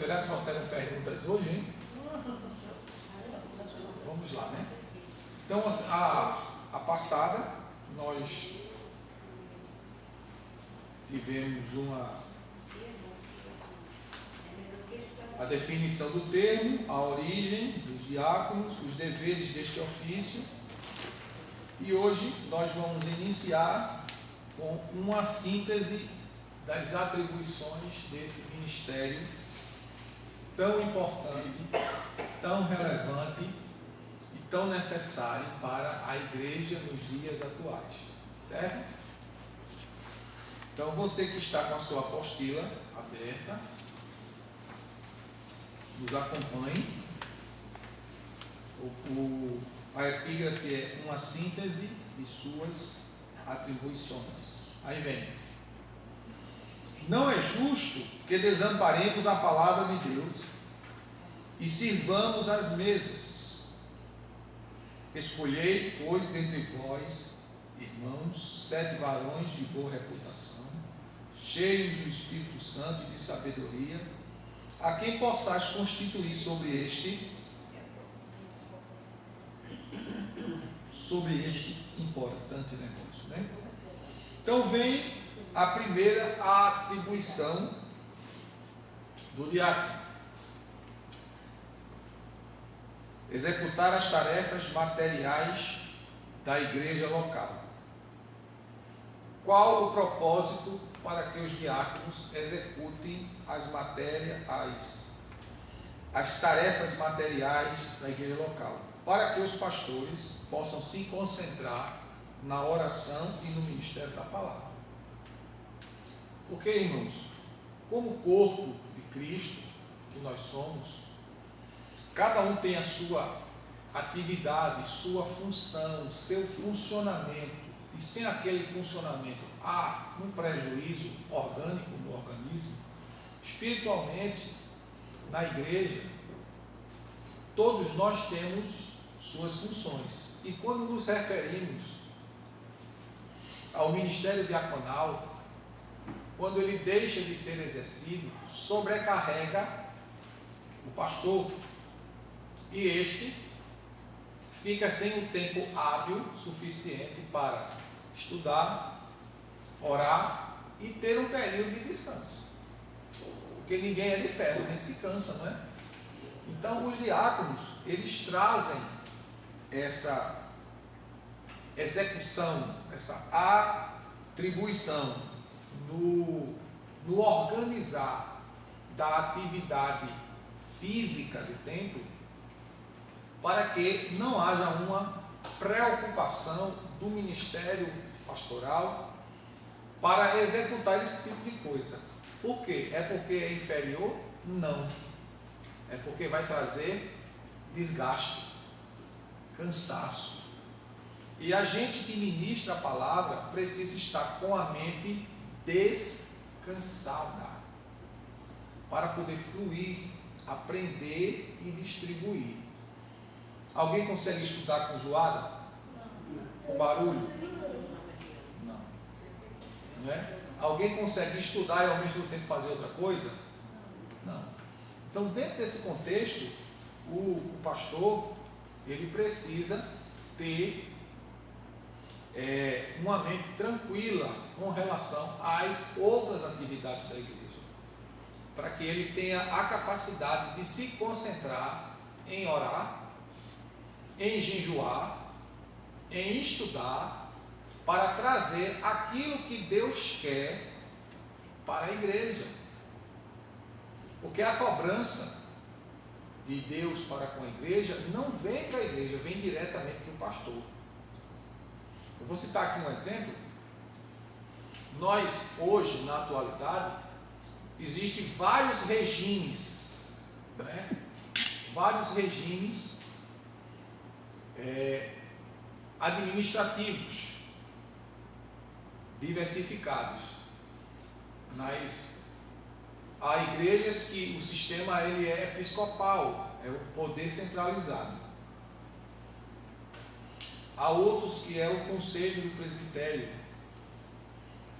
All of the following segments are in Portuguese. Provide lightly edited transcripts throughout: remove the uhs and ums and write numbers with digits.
Será que trouxeram perguntas hoje, hein? Vamos lá, né? Então, a passada, nós tivemos a definição do termo, a origem dos diáconos, os deveres deste ofício. E hoje nós vamos iniciar com uma síntese das atribuições desse ministério tão importante, tão relevante e tão necessário para a igreja nos dias atuais, certo? Então, você que está com a sua apostila aberta, nos acompanhe. A epígrafe é uma síntese de suas atribuições. Aí vem: não é justo que desamparemos a palavra de Deus e sirvamos às mesas. Escolhei, pois, dentre vós, irmãos, 7 varões de boa reputação, cheios do Espírito Santo e de sabedoria, a quem possais constituir sobre este importante negócio, né? Então vem a primeira atribuição do diácono: executar as tarefas materiais da igreja local. Qual o propósito para que os diáconos executem as tarefas materiais da igreja local? Para que os pastores possam se concentrar na oração e no ministério da palavra. Porque, irmãos, como corpo de Cristo que nós somos, cada um tem a sua atividade, sua função, seu funcionamento, e sem aquele funcionamento há um prejuízo orgânico no organismo. Espiritualmente, na igreja, todos nós temos suas funções, e quando nos referimos ao ministério diaconal, quando ele deixa de ser exercido, sobrecarrega o pastor, e este fica sem o tempo hábil suficiente para estudar, orar e ter um período de descanso, porque ninguém é de ferro, nem se cansa, não é? Então os diáconos, eles trazem essa execução, essa atribuição no organizar da atividade física do templo, para que não haja uma preocupação do ministério pastoral para executar esse tipo de coisa. Por quê? É porque é inferior? Não. É porque vai trazer desgaste, cansaço. E a gente que ministra a palavra precisa estar com a mente descansada para poder fluir, aprender e distribuir. Alguém consegue estudar com zoada? Com barulho? Não. Não é? Alguém consegue estudar e ao mesmo tempo fazer outra coisa? Não. Então, dentro desse contexto, o pastor, ele precisa ter uma mente tranquila com relação às outras atividades da igreja, para que ele tenha a capacidade de se concentrar em orar, em jejuar, em estudar, para trazer aquilo que Deus quer para a igreja. Porque a cobrança de Deus para com a igreja não vem para a igreja, vem diretamente para o pastor. Eu vou citar aqui um exemplo. Nós, hoje, na atualidade, existem vários regimes, né? Vários regimes administrativos diversificados. Há igrejas que o sistema ele é episcopal, é o poder centralizado. Há outros que é o conselho do presbitério,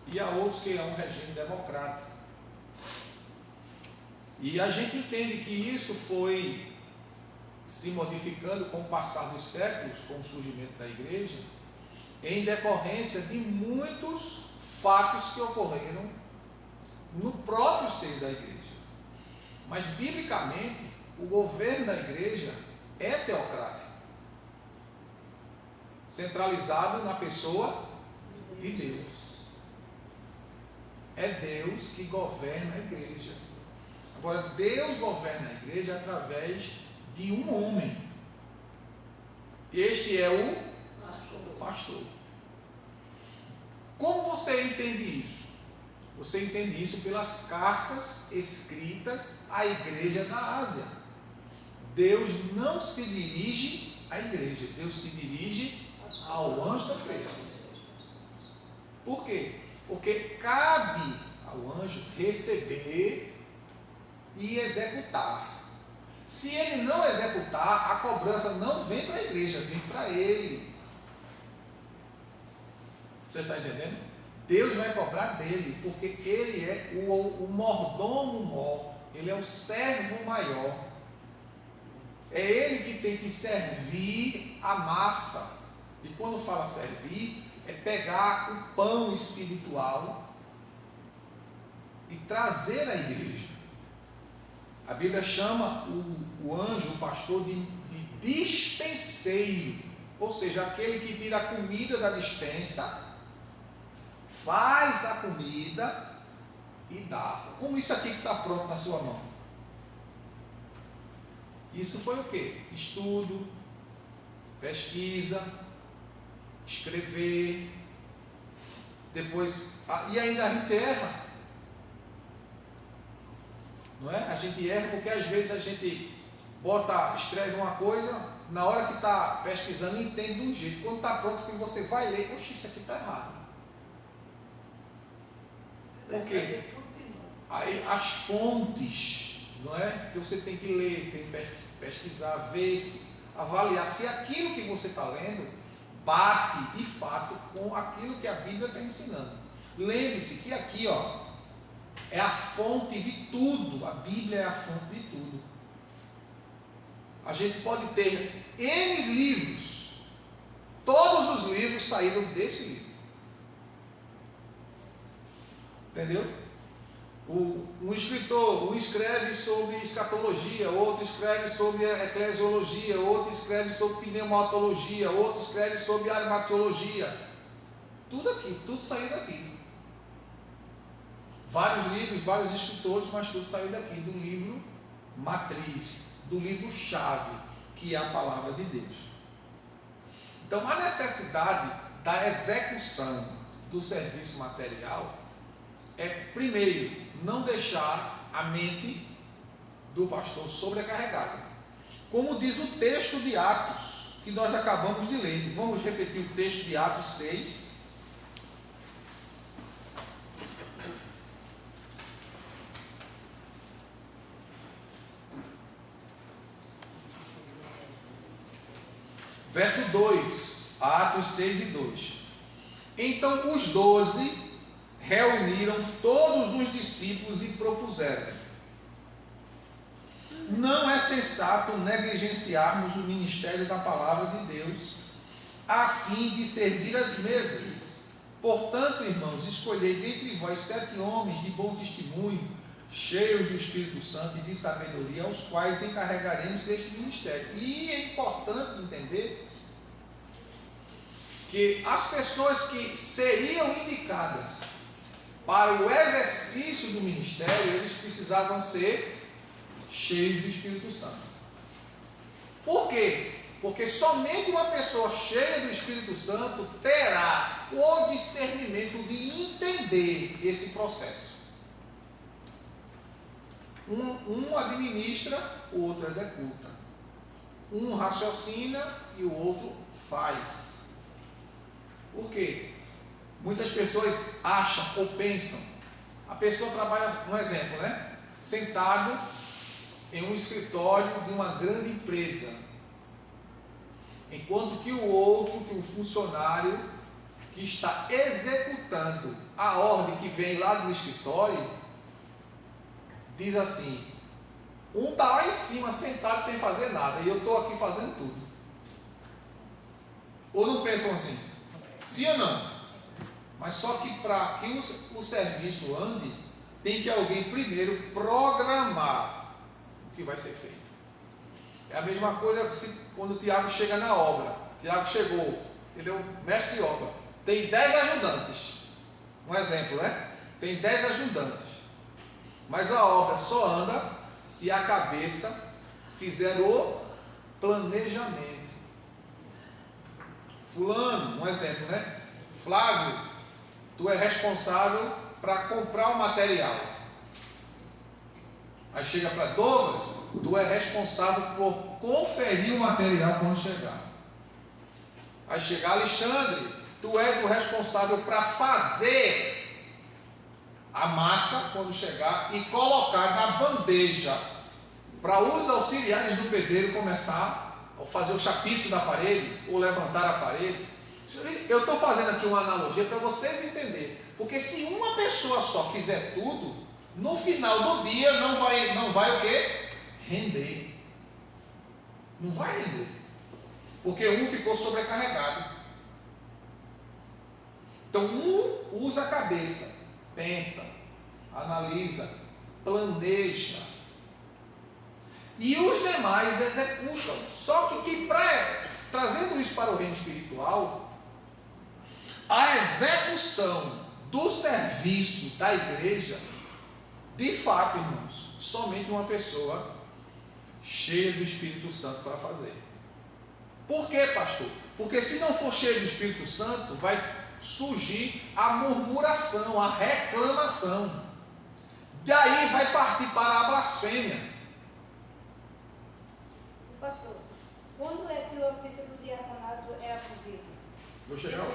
e há outros que é um regime democrático. E a gente entende que isso foi se modificando com o passar dos séculos, com o surgimento da igreja, em decorrência de muitos fatos que ocorreram no próprio seio da igreja. Mas, biblicamente, o governo da igreja é teocrático, centralizado na pessoa de Deus. É Deus que governa a igreja. Agora, Deus governa a igreja através de um homem. Este é o pastor. Como você entende isso? Você entende isso pelas cartas escritas à igreja da Ásia. Deus não se dirige à igreja, Deus se dirige ao anjo da igreja. Por quê? Porque cabe ao anjo receber e executar. Se ele não executar, a cobrança não vem para a igreja, vem para ele. Você está entendendo? Deus vai cobrar dele, porque ele é o mordomo mor, ele é o servo maior. É ele que tem que servir a massa. E quando fala servir, é pegar o pão espiritual e trazer à igreja. A Bíblia chama o anjo, o pastor, de dispenseiro, ou seja, aquele que tira a comida da despensa, faz a comida e dá. Como isso aqui que está pronto na sua mão. Isso foi o quê? Estudo, pesquisa, escrever, depois, e ainda a gente erra. Não é? A gente erra porque às vezes a gente escreve uma coisa, na hora que está pesquisando entende de um jeito, quando está pronto que você vai ler, oxe, isso aqui está errado. Por quê? Aí as fontes, não é? Que você tem que ler, tem que pesquisar, ver, avaliar se aquilo que você está lendo bate de fato com aquilo que a Bíblia está ensinando. Lembre-se que aqui, ó, é a fonte de tudo. A Bíblia é a fonte de tudo. A gente pode ter N livros. Todos os livros saíram desse livro. Entendeu? Um escritor, escreve sobre escatologia, outro escreve sobre eclesiologia, outro escreve sobre pneumatologia, outro escreve sobre armatiologia. Tudo aqui, tudo saiu daqui. Vários livros, vários escritores, mas tudo saiu daqui, do livro matriz, do livro chave, que é a palavra de Deus. Então, a necessidade da execução do serviço material é, primeiro, não deixar a mente do pastor sobrecarregada. Como diz o texto de Atos, que nós acabamos de ler. Vamos repetir o texto de Atos 6. Verso 2, Atos 6 e 2. Então os 12 reuniram todos os discípulos e propuseram: não é sensato negligenciarmos o ministério da palavra de Deus, a fim de servir as mesas. Portanto, irmãos, escolhei dentre vós 7 homens de bom testemunho, cheios do Espírito Santo e de sabedoria, aos quais encarregaremos deste ministério. E é importante entender que as pessoas que seriam indicadas para o exercício do ministério, eles precisavam ser cheios do Espírito Santo. Por quê? Porque somente uma pessoa cheia do Espírito Santo terá o discernimento de entender esse processo. Um administra, o outro executa. Um raciocina e o outro faz. Por quê? Muitas pessoas acham ou pensam. A pessoa trabalha, um exemplo, né? Sentado em um escritório de uma grande empresa. Enquanto que o outro, que o funcionário que está executando a ordem que vem lá do escritório, diz assim: Um está lá em cima, sentado, sem fazer nada, e eu estou aqui fazendo tudo. Ou não pensam assim? Sim ou não? Mas só que para que o serviço ande, tem que alguém primeiro programar o que vai ser feito. É a mesma coisa quando o Tiago chega na obra. Tiago chegou, ele é o mestre de obra. Tem 10 ajudantes. Um exemplo, né? Tem 10 ajudantes. Mas a obra só anda se a cabeça fizer o planejamento. Fulano, um exemplo, né? Flávio, tu é responsável para comprar o material. Aí chega para Douglas, tu é responsável por conferir o material quando chegar. Aí chega Alexandre, tu és o responsável para fazer a massa quando chegar e colocar na bandeja para os auxiliares do pedreiro começar a fazer o chapiço da parede ou levantar a parede. Eu estou fazendo aqui uma analogia para vocês entenderem, porque se uma pessoa só fizer tudo, no final do dia não vai o quê? Render. Não vai render. Porque um ficou sobrecarregado. Então um usa a cabeça, pensa, analisa, planeja. E os demais executam. Só que trazendo isso para o reino espiritual, a execução do serviço da igreja, de fato, irmãos, somente uma pessoa cheia do Espírito Santo para fazer. Por quê, pastor? Porque se não for cheio do Espírito Santo, vai surgir a murmuração, a reclamação. Daí vai partir para a blasfêmia. Pastor, quando é que o ofício do diaconato é abusivo? Vou chegar lá.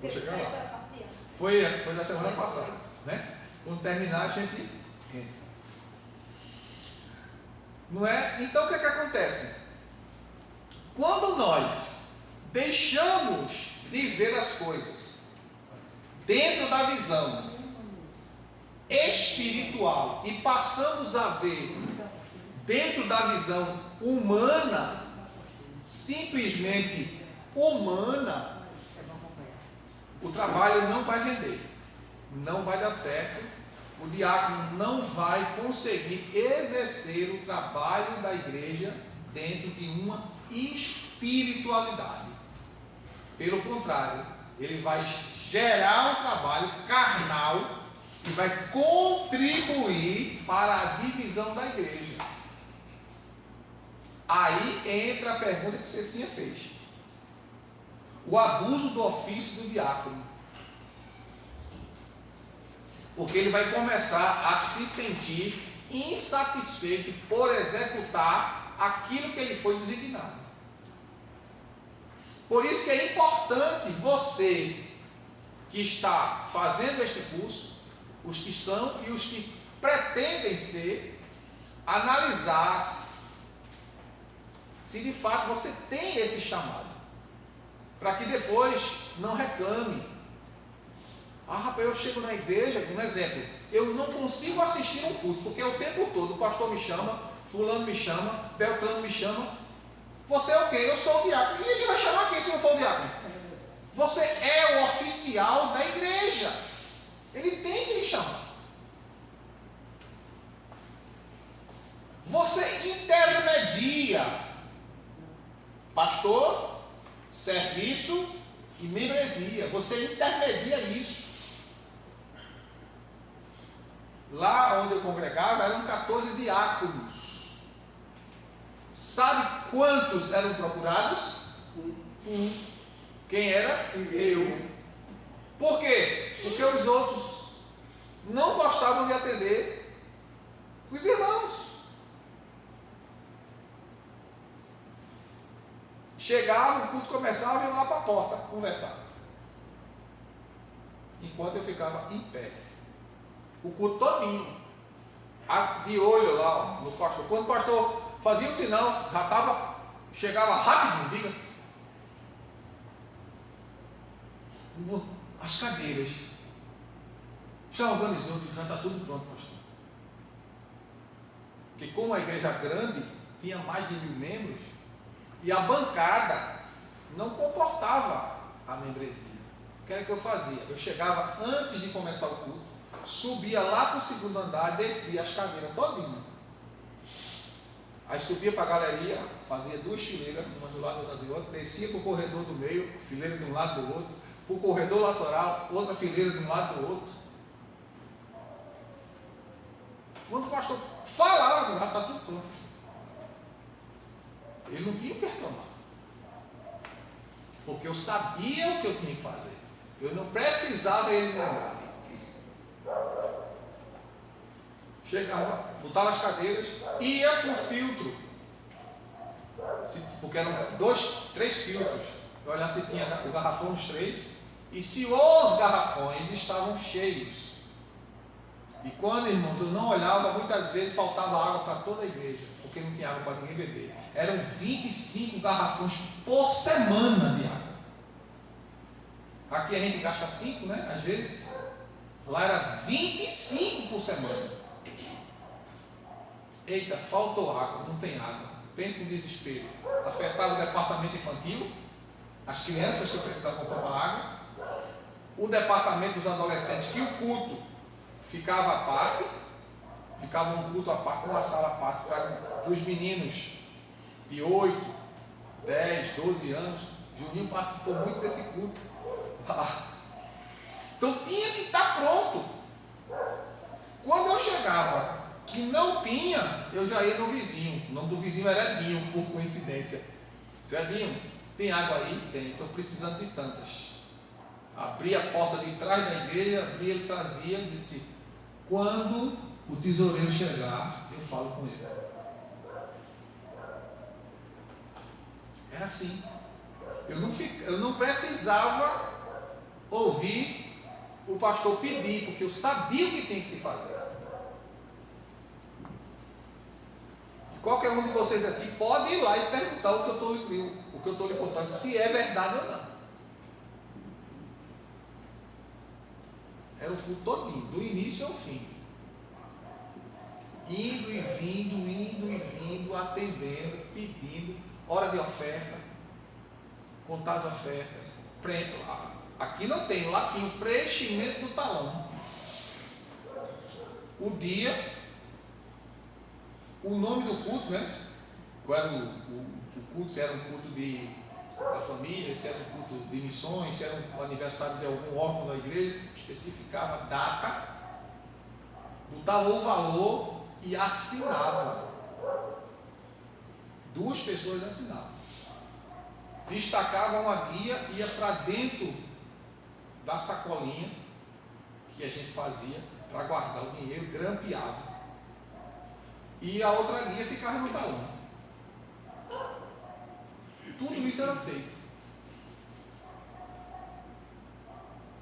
Vou chegar lá. Lá. Foi da semana passada, né? Quando terminar, a gente entra. Não é? Então, o que é que acontece? Quando nós deixamos de ver as coisas dentro da visão espiritual e passamos a ver dentro da visão humana, simplesmente humana, o trabalho não vai render, não vai dar certo, o diácono não vai conseguir exercer o trabalho da igreja dentro de uma espiritualidade. Pelo contrário, ele vai gerar um trabalho carnal e vai contribuir para a divisão da igreja. Aí entra a pergunta que Cecinha fez: o abuso do ofício do diácono. Porque ele vai começar a se sentir insatisfeito por executar aquilo que ele foi designado. Por isso que é importante você que está fazendo este curso, os que são e os que pretendem ser, analisar se de fato você tem esse chamado, para que depois não reclame. Ah, rapaz, eu chego na igreja, um exemplo, eu não consigo assistir um culto, porque o tempo todo o pastor me chama, fulano me chama, Beltrano me chama. Você é o quê? Eu sou o diácono. E ele vai chamar quem se não for o diácono? Você é o oficial da igreja. Ele tem que lhe chamar. Você intermedia pastor, serviço e membresia. Você intermedia isso. Lá onde eu congregava eram 14 diáconos. Sabe quantos eram procurados? Um. Quem era? Eu. Por quê? Porque os outros não gostavam de atender os irmãos. Chegavam, o culto começava e iam lá para a porta conversar. Enquanto eu ficava em pé. O culto todinho. De olho lá no pastor. Quando o pastor fazia o sinal, chegava rapidinho, diga. As cadeiras. Já organizou, já está tudo pronto, pastor. Porque como a igreja grande tinha mais de 1000 membros, e a bancada não comportava a membresia. O que era que eu fazia? Eu chegava antes de começar o culto, subia lá para o segundo andar, descia as cadeiras todinha. Aí subia para a galeria, fazia 2 fileiras, uma do lado do outro, descia para o corredor do meio, fileira de um lado do outro, para o corredor lateral, outra fileira de um lado do outro. Quando o pastor falava, já está tudo pronto. Ele não tinha o que reclamar. Porque eu sabia o que eu tinha que fazer. Eu não precisava ele me lembrar. Chegava, botava as cadeiras, ia para o filtro. Porque eram 3 filtros. Eu olhava se tinha o garrafão os 3. E se os garrafões estavam cheios. E quando, irmãos, eu não olhava, muitas vezes faltava água para toda a igreja. Porque não tinha água para ninguém beber. Eram 25 garrafões por semana de água. Aqui a gente gasta 5, né? Às vezes. Lá era 25 por semana. Eita, faltou água, não tem água. Pense em desespero. Afetava o departamento infantil, as crianças que precisavam tomar água, o departamento dos adolescentes, que o culto ficava à parte, ficava um culto à parte, uma sala à parte para os meninos de 8, 10, 12 anos. Juninho participou muito desse culto. Então tinha que estar pronto. Quando eu chegava que não tinha, eu já ia no vizinho. O nome do vizinho era Edinho, por coincidência. Seu Edinho, tem água aí? Tem, estou precisando de tantas. Abri a porta de trás da igreja, abri, ele trazia, disse: quando o tesoureiro chegar, eu falo com ele. Era assim. Eu não precisava ouvir o pastor pedir, porque eu sabia o que tem que se fazer. Qualquer um de vocês aqui pode ir lá e perguntar o que eu estou lhe contando, se é verdade ou não. Era o culto todinho, do início ao fim. Indo e vindo, atendendo, pedindo, hora de oferta, contar as ofertas. Aqui não tem, lá tem o preenchimento do talão. O dia, o nome do culto, né? Qual era o culto, se era um culto da família, se era um culto de missões, se era um aniversário de algum órgão da igreja, especificava a data, botava o valor e assinava. 2 pessoas assinavam. Destacava uma guia, ia para dentro da sacolinha que a gente fazia para guardar o dinheiro, grampeado. E a outra guia ficava no talão. Tudo isso era feito.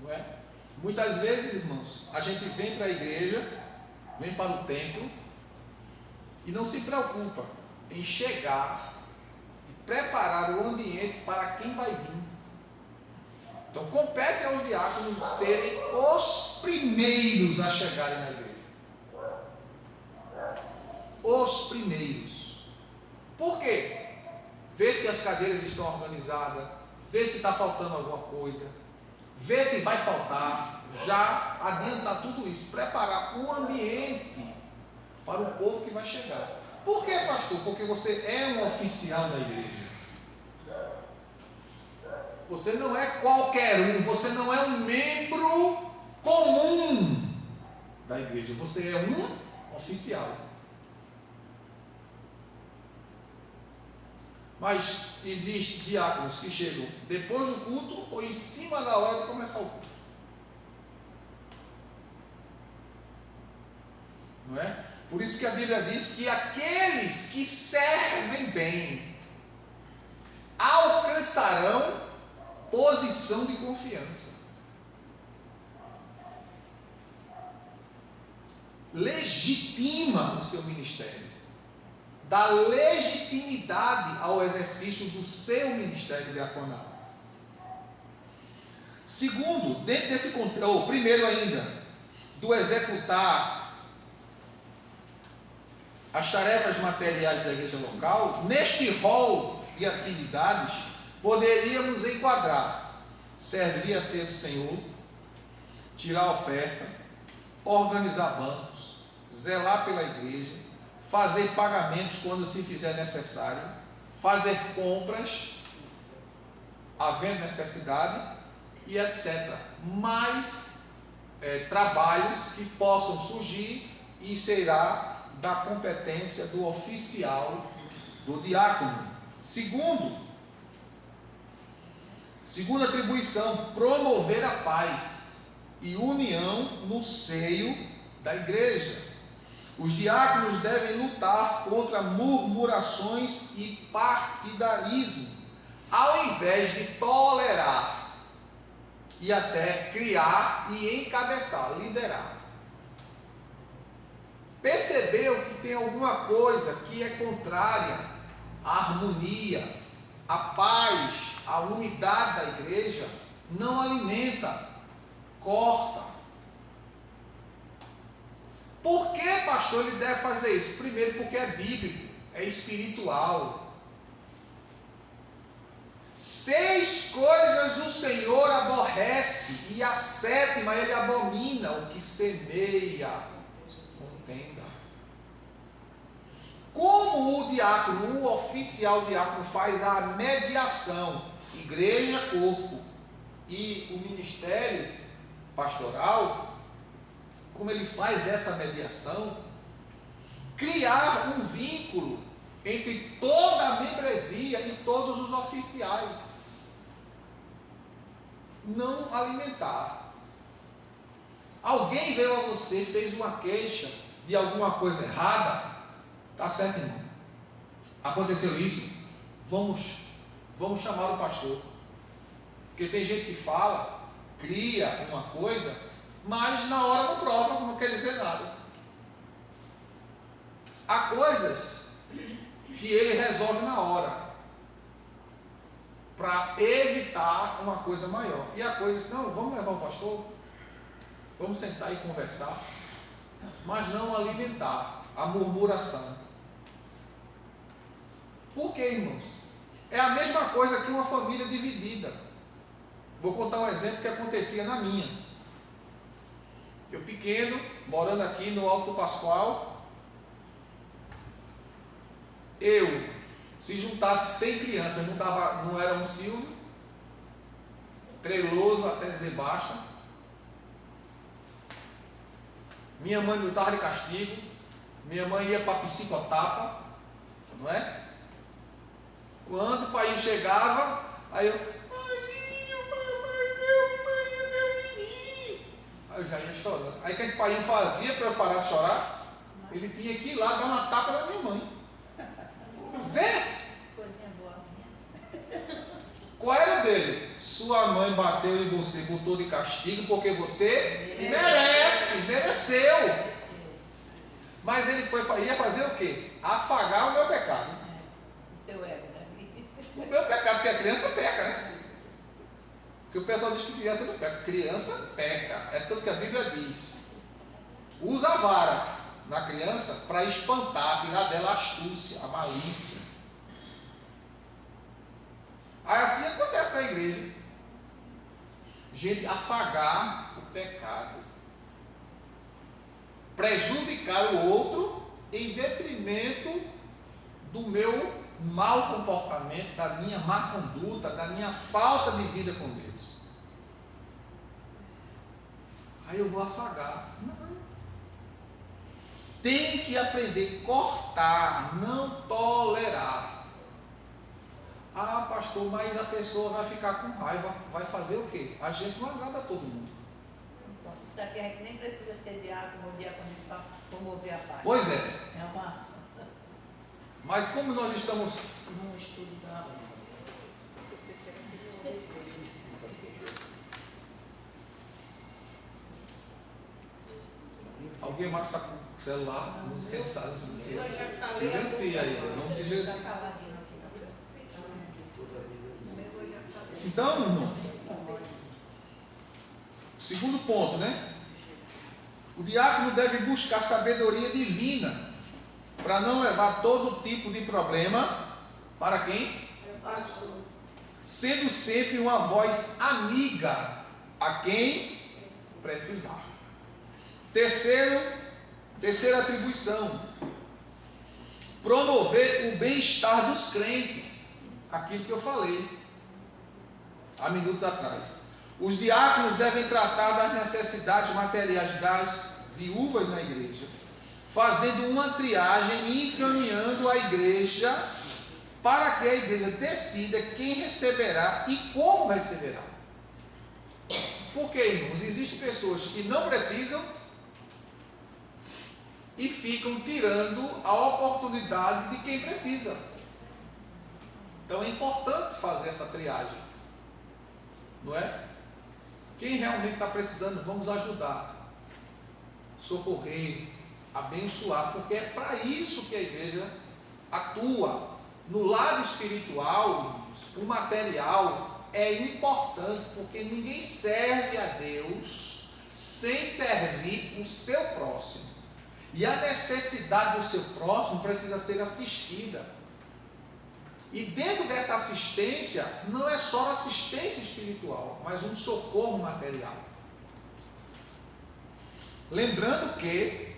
Não é? Muitas vezes, irmãos, a gente vem para a igreja, vem para o templo e não se preocupa em chegar e preparar o ambiente para quem vai vir. Então compete aos diáconos serem os primeiros a chegarem na igreja. Os primeiros. Por quê? Ver se as cadeiras estão organizadas, ver se está faltando alguma coisa, ver se vai faltar, já adiantar tudo isso, preparar o ambiente para o povo que vai chegar. Por quê, pastor? Porque você é um oficial da igreja. Você não é qualquer um, você não é um membro comum da igreja, você é um oficial. Mas existem diáconos que chegam depois do culto ou em cima da hora de começar o culto. Não é? Por isso que a Bíblia diz que aqueles que servem bem alcançarão posição de confiança. Legitima o seu ministério. Dá legitimidade ao exercício do seu ministério diaconal. Segundo, dentro desse contexto, ou primeiro ainda, do executar as tarefas materiais da igreja local, neste rol de atividades, poderíamos enquadrar: servir a ceia do Senhor, tirar a oferta, organizar bancos, zelar pela igreja, fazer pagamentos quando se fizer necessário, fazer compras, havendo necessidade, e etc. Mais trabalhos que possam surgir e será da competência do oficial, do diácono. Segunda atribuição, promover a paz e união no seio da igreja. Os diáconos devem lutar contra murmurações e partidarismo, ao invés de tolerar e até criar e encabeçar, liderar. Percebeu que tem alguma coisa que é contrária à harmonia, à paz, à unidade da igreja? Não alimenta, corta. Por que, pastor, ele deve fazer isso? Primeiro, porque é bíblico, é espiritual. 6 coisas o Senhor aborrece, e a 7ª ele abomina: o que semeia contenda. Como o diácono, o oficial diácono, faz a mediação, igreja, corpo, e o ministério pastoral, como ele faz essa mediação, criar um vínculo entre toda a membresia e todos os oficiais. Não alimentar. Alguém veio a você, fez uma queixa de alguma coisa errada, tá certo, irmão? Aconteceu isso, vamos chamar o pastor. Porque tem gente que fala, cria uma coisa, mas na hora não prova, não quer dizer nada. Há coisas que ele resolve na hora, para evitar uma coisa maior. E há coisas que, não, vamos levar o pastor, vamos sentar e conversar, mas não alimentar a murmuração. Por quê, irmãos? É a mesma coisa que uma família dividida. Vou contar um exemplo que acontecia na minha. Eu pequeno, morando aqui no Alto Pascoal, se juntasse 100 crianças, não era um Silvio, treloso até dizer basta. Minha mãe me botava de castigo, minha mãe ia para a psicotapa, não é? Quando o pai chegava, aí eu, aí eu já ia chorando. Aí o que o pai fazia para eu parar de chorar? Ele tinha que ir lá dar uma tapa na minha mãe. Vê? Coisinha boa. Qual era o dele? Sua mãe bateu em você, botou de castigo porque você mereceu. Mas ele ia fazer o quê? Afagar o meu pecado. Seu ego, né? O meu pecado, porque a criança peca, né? Porque o pessoal diz que criança não peca. Criança peca. É tudo que a Bíblia diz. Usa a vara na criança para espantar, tirar dela a astúcia, a malícia. Aí assim acontece na igreja. Gente, afagar o pecado, prejudicar o outro em detrimento do meu mau comportamento, da minha má conduta, da minha falta de vida com Deus. Aí eu vou afagar. Não. Tem que aprender a cortar, não tolerar. Ah, pastor, mas a pessoa vai ficar com raiva, vai fazer o quê? A gente não agrada a todo mundo. Então, isso aqui a gente nem precisa ser diácono ou diaconisa para promover a paz. Pois é. É uma... Mas como nós estamos num estudo da... Alguém mais está com o celular no cessado, silencia aí, em nome de Jesus. Então, irmão, segundo ponto, né? O diácono deve buscar sabedoria divina para não levar todo tipo de problema para quem? Sendo sempre uma voz amiga a quem precisar. Terceira atribuição: promover o bem-estar dos crentes. Aquilo que eu falei há minutos atrás. Os diáconos devem tratar das necessidades materiais das viúvas na igreja, fazendo uma triagem e encaminhando a igreja para que a igreja decida quem receberá e como receberá. Porque, irmãos, existem pessoas que não precisam e ficam tirando a oportunidade de quem precisa. Então é importante fazer essa triagem, não é? Quem realmente está precisando, vamos ajudar, socorrer, abençoar, porque é para isso que a igreja atua. No lado espiritual, o material é importante, porque ninguém serve a Deus sem servir o seu próximo. E a necessidade do seu próximo precisa ser assistida. E dentro dessa assistência, não é só assistência espiritual, mas um socorro material. Lembrando que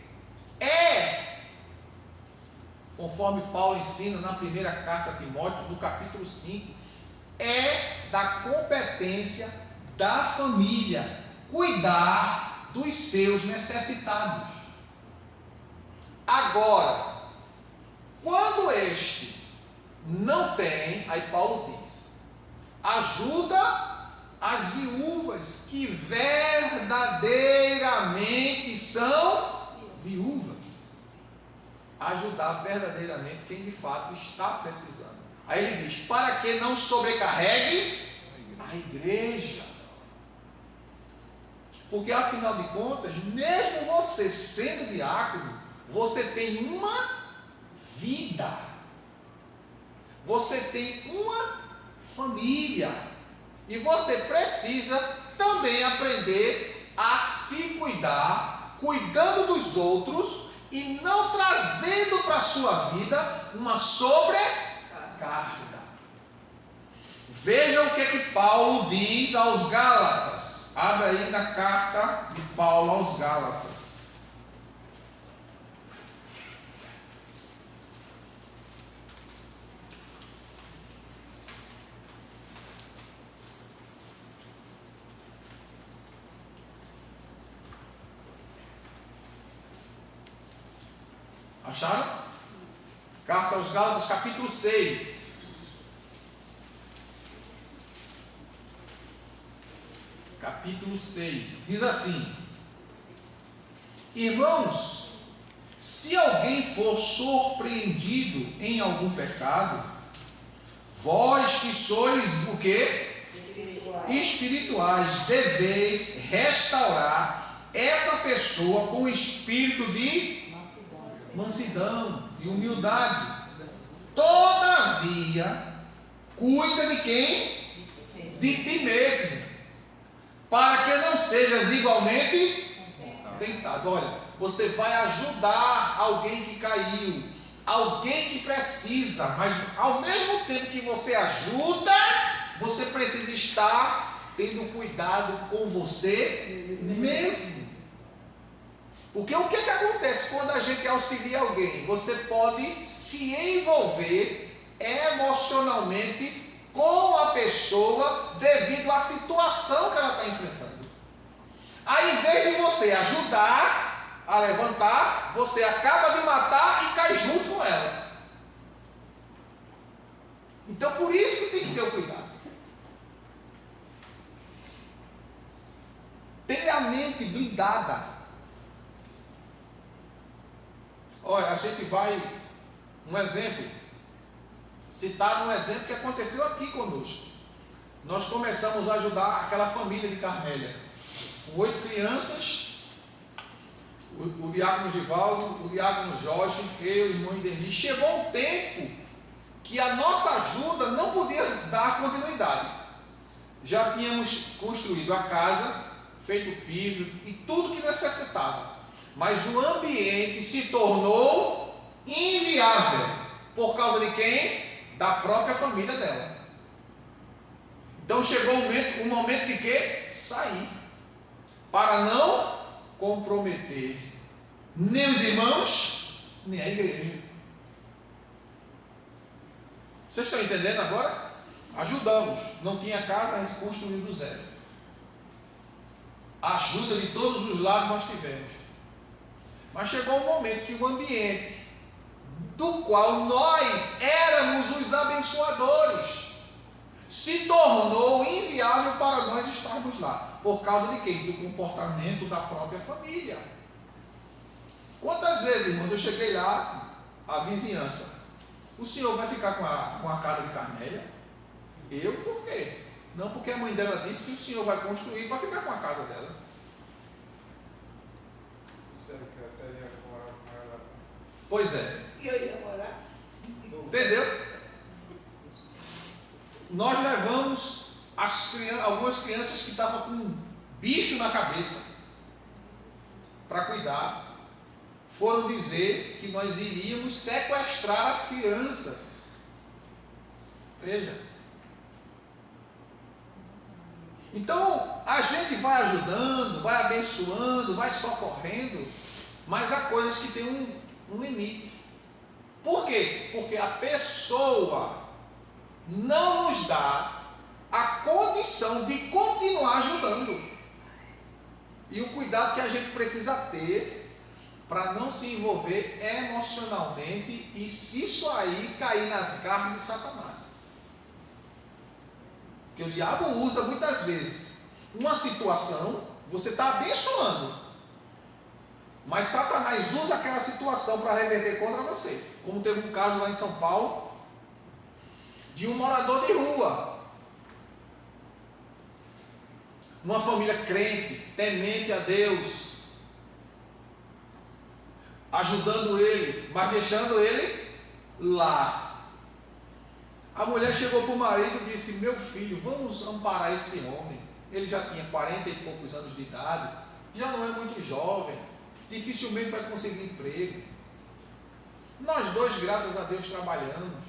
conforme Paulo ensina na primeira carta a Timóteo, no capítulo 5, é da competência da família cuidar dos seus necessitados. Agora, quando este não tem, aí Paulo diz, ajuda as viúvas que verdadeiramente são viúvas. Ajudar verdadeiramente quem de fato está precisando. Aí ele diz, para que não sobrecarregue a igreja. Porque afinal de contas, mesmo você sendo diácono, você tem uma vida. Você tem uma família. E você precisa também aprender a se cuidar, cuidando dos outros, e não trazendo para a sua vida uma sobrecarga. Veja o que Paulo diz aos Gálatas. Abra aí na carta de Paulo aos Gálatas. Acharam? Carta aos Gálatas, capítulo 6. Capítulo 6. Diz assim: irmãos, se alguém for surpreendido em algum pecado, vós que sois o quê? Espirituais, deveis restaurar essa pessoa com espírito de mansidão e humildade. Todavia, cuida de quem? De ti mesmo, para que não sejas igualmente tentado. Olha, você vai ajudar alguém que caiu, alguém que precisa, mas ao mesmo tempo que você ajuda, você precisa estar tendo cuidado com você mesmo. Porque o que acontece quando a gente auxilia alguém? Você pode se envolver emocionalmente com a pessoa devido à situação que ela está enfrentando. Aí, em vez de você ajudar a levantar, você acaba de matar e cai junto com ela. Então, por isso que tem que ter o cuidado. Ter a mente blindada. Olha, a gente vai, um exemplo, citar um exemplo que aconteceu aqui conosco. Nós começamos a ajudar aquela família de Carmélia, com 8 crianças, o diácono Givaldo, o diácono Jorge, eu, o irmão Denis. Chegou um tempo que a nossa ajuda não podia dar continuidade. Já tínhamos construído a casa, feito o piso e tudo que necessitava. Mas o ambiente se tornou inviável. Por causa de quem? Da própria família dela. Então chegou o momento de quê? Sair. Para não comprometer nem os irmãos, nem a igreja. Vocês estão entendendo agora? Ajudamos. Não tinha casa, a gente construiu do zero. A ajuda de todos os lados nós tivemos. Mas chegou um momento que o ambiente do qual nós éramos os abençoadores se tornou inviável para nós estarmos lá. Por causa de quê? Do comportamento da própria família. Quantas vezes, irmãos, eu cheguei lá, a vizinhança, o senhor vai ficar com a casa de Carmélia? Eu, por quê? Não, porque a mãe dela disse que o senhor vai construir para ficar com a casa dela. Pois é. Se eu ia morar. Entendeu? Nós levamos algumas crianças que estavam com um bicho na cabeça para cuidar. Foram dizer que nós iríamos sequestrar as crianças. Veja. Então, a gente vai ajudando, vai abençoando, vai socorrendo, mas há coisas que têm um limite. Por quê? Porque a pessoa não nos dá a condição de continuar ajudando. E o cuidado que a gente precisa ter para não se envolver emocionalmente e, se isso aí, cair nas garras de Satanás. Porque o diabo usa muitas vezes uma situação, você está abençoando, mas Satanás usa aquela situação para reverter contra você. Como teve um caso lá em São Paulo, de um morador de rua. Uma família crente, temente a Deus, ajudando ele, mas deixando ele lá. A mulher chegou para o marido e disse: meu filho, vamos amparar esse homem. Ele já tinha 40 e poucos anos de idade, já não é muito jovem, dificilmente vai conseguir emprego. Nós dois, graças a Deus, trabalhamos,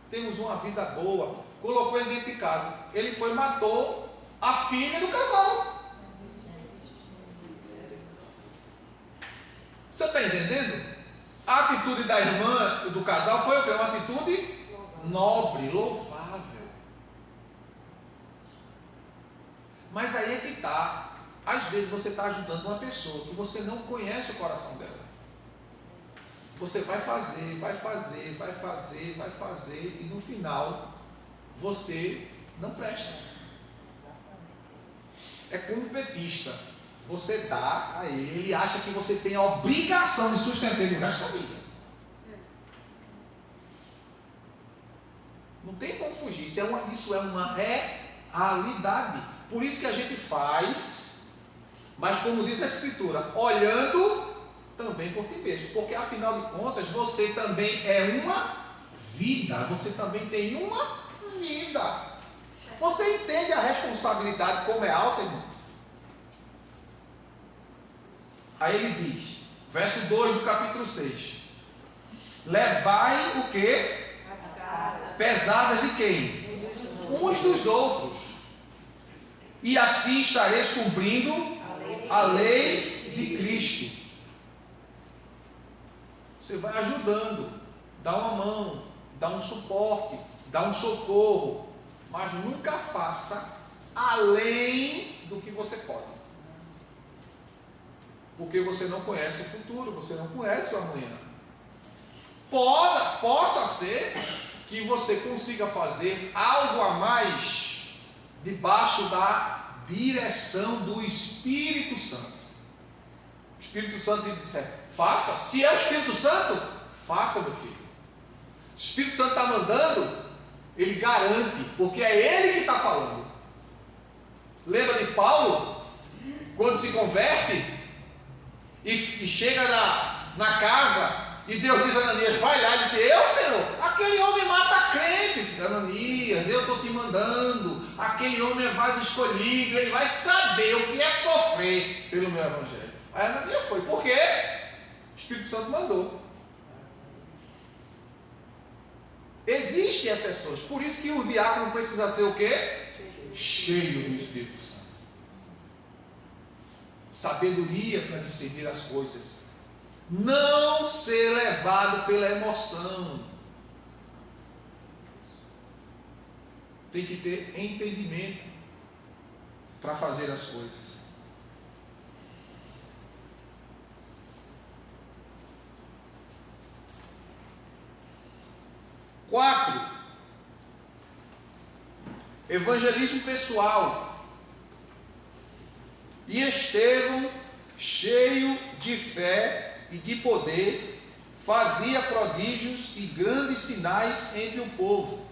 temos uma vida boa. Colocou ele dentro de casa. Ele foi e matou a filha do casal. Você está entendendo? A atitude da irmã do casal foi o quê? Uma atitude nobre, louvável. Mas aí é que está. Às vezes você está ajudando uma pessoa que você não conhece o coração dela. Você vai fazer, vai fazer, vai fazer, vai fazer, e no final você não presta. É como um petista. Você dá a ele, acha que você tem a obrigação de sustentar ele o resto da vida. Não tem como fugir. Isso é uma realidade. Por isso que a gente faz, mas como diz a Escritura, olhando também por ti mesmo. Porque afinal de contas, você também é uma vida. Você também tem uma vida. Você entende a responsabilidade como é alta, irmão? Aí ele diz, verso 2 do capítulo 6. Levai o quê? Pesadas de quem? Uns dos outros. E assim estareis cumprindo a lei de Cristo. Você vai ajudando, dá uma mão, dá um suporte, dá um socorro, mas nunca faça além do que você pode. Porque você não conhece o futuro, você não conhece o amanhã. Possa ser que você consiga fazer algo a mais debaixo da direção do Espírito Santo. O Espírito Santo te diz: faça. Se é o Espírito Santo, faça, meu filho. O Espírito Santo está mandando, ele garante, porque é ele que está falando. Lembra de Paulo, quando se converte e chega na casa, e Deus diz a Ananias: vai lá. Ele diz: eu, Senhor? Aquele homem mata crentes. Ananias, eu estou te mandando. Aquele homem é vaso escolhido, ele vai saber o que é sofrer pelo meu evangelho. Aí Ananias foi. Por quê? O Espírito Santo mandou. Existem exceções. Por isso que o diácono precisa ser o quê? Cheio do Espírito Santo. Sabedoria para discernir as coisas. Não ser levado pela emoção. Tem que ter entendimento para fazer as coisas. Quatro, evangelismo pessoal. E Estevão, cheio de fé e de poder, fazia prodígios e grandes sinais entre o povo,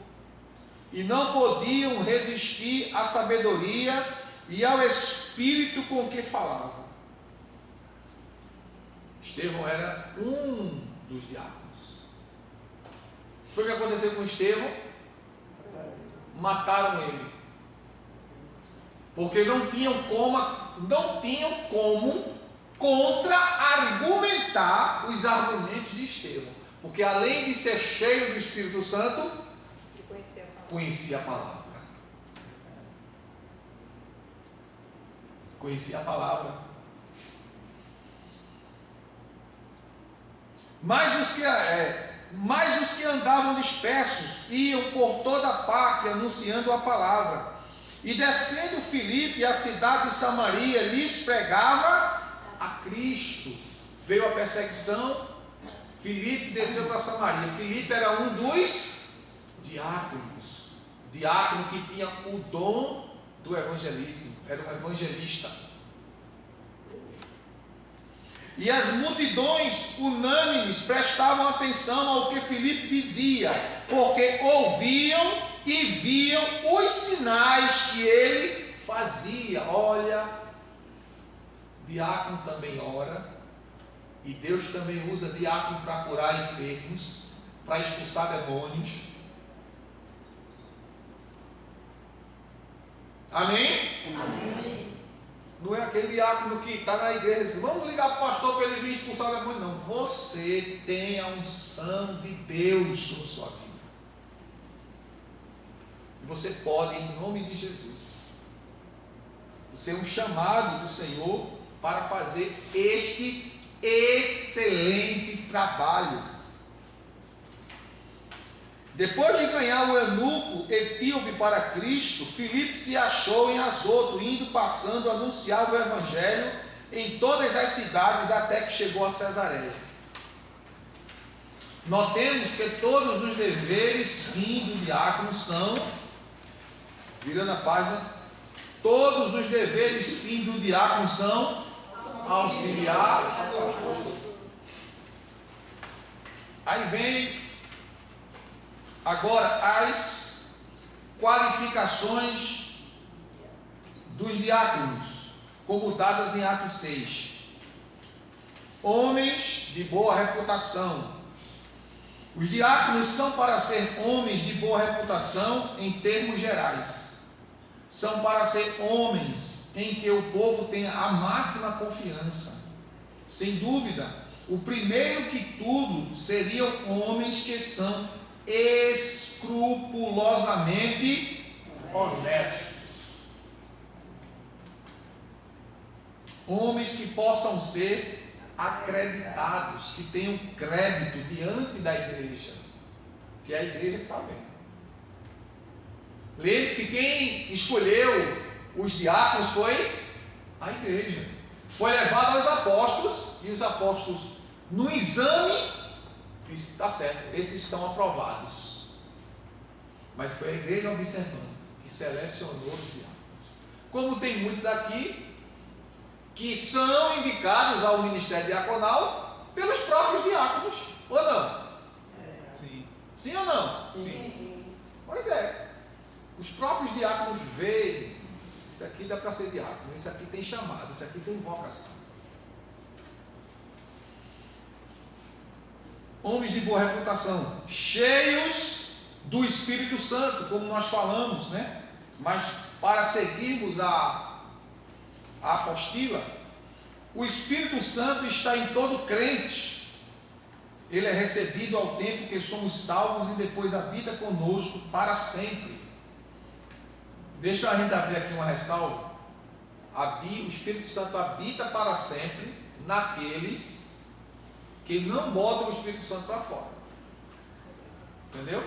e não podiam resistir à sabedoria e ao espírito com que falava. Estevão era um dos diáconos. Foi o que aconteceu com Estevão? Mataram ele. Porque não tinham como contra-argumentar os argumentos de Estevão. Porque além de ser cheio do Espírito Santo, conhecia a palavra. Conhecia a palavra. Mas os que andavam dispersos iam por toda parte anunciando a palavra. E descendo Filipe à cidade de Samaria, lhes pregava a Cristo. Veio a perseguição, Filipe desceu para Samaria. Filipe era um dos diáconos. Diácono que tinha o dom do evangelismo, era um evangelista. E as multidões unânimes prestavam atenção ao que Filipe dizia, porque ouviam e viam os sinais que ele fazia. Olha, diácono também ora, e Deus também usa diácono para curar enfermos, para expulsar demônios. Amém? Amém. Não é aquele diácono que está na igreja e diz, vamos ligar para o pastor para ele vir expulsar o demônio. Não, você tem a unção de Deus sobre sua vida. E você pode, em nome de Jesus, ser um chamado do Senhor para fazer este excelente trabalho. Depois de ganhar o eunuco etíope para Cristo, Filipe se achou em Azoto, indo passando a anunciar o evangelho em todas as cidades até que chegou a Cesareia. Notemos que todos os deveres fim do diácono são, virando a página, todos os deveres fim do diácono são auxiliar. Aí vem agora as qualificações dos diáconos, como dadas em Atos 6. Homens de boa reputação. Os diáconos são para ser homens de boa reputação em termos gerais. São para ser homens em que o povo tenha a máxima confiança. Sem dúvida, o primeiro que tudo seriam homens que são escrupulosamente honestos. Homens que possam ser acreditados, que tenham crédito diante da igreja, que é a igreja que está vendo. Lembre-se que quem escolheu os diáconos foi a igreja. Foi levado aos apóstolos, e os apóstolos, no exame, disse, está certo, esses estão aprovados. Mas foi a igreja observando, que selecionou os diáconos. Como tem muitos aqui, que são indicados ao ministério diaconal pelos próprios diáconos, ou não? Sim. Sim ou não? Sim. Pois é. Os próprios diáconos veem, isso aqui dá para ser diácono, isso aqui tem chamado, isso aqui tem vocação. Homens de boa reputação, cheios do Espírito Santo, como nós falamos, né? Mas para seguirmos a apostila, o Espírito Santo está em todo crente, Ele é recebido ao tempo que somos salvos e depois habita conosco para sempre. Deixa a gente abrir aqui uma ressalva. O Espírito Santo habita para sempre naqueles que não botam o Espírito Santo para fora. Entendeu?